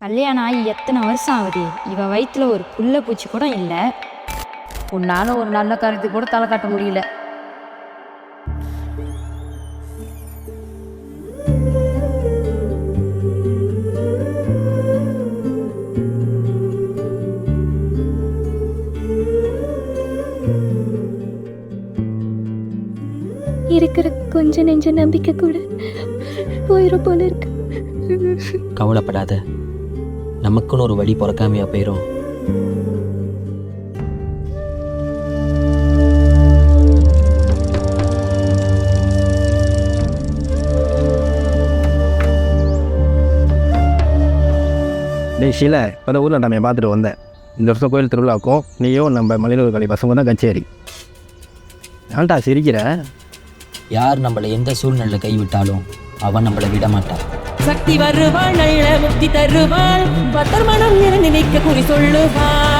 கல்யாணம் ஆகி எத்தனை வருஷம் ஆகுது, இவ வயிற்றுல ஒரு புள்ள பூச்சி கூட இல்லை. உன்னால ஒரு நல்ல காரியத்துக்கு கூட தலை காட்ட முடியல. இருக்கிற கொஞ்ச நெஞ்ச நம்பிக்கை கூட போயிடும் போல இருக்கு. கவலைப்படாத, நமக்குன்னு ஒரு வழி பிறக்காமையா போயிடும். டேய் ஷீலா, இப்போ ஊரில் நம்ம பார்த்துட்டு வந்தேன். இந்த வருஷம் கோயில் திருவிழாவுக்கும் நீயும் நம்ம மலையூர் கலை பசங்க தான் கச்சேரி. ஏன்டா சிரிக்கிற? யார் நம்மளை எந்த சூழ்நிலை கைவிட்டாலும் அவன் நம்மளை விட மாட்டான். சக்தி வருவாள், நல்ல முக்தி தருவாள், பத்தர் மனம் நினைக்க குறி சொல்லுவாள்.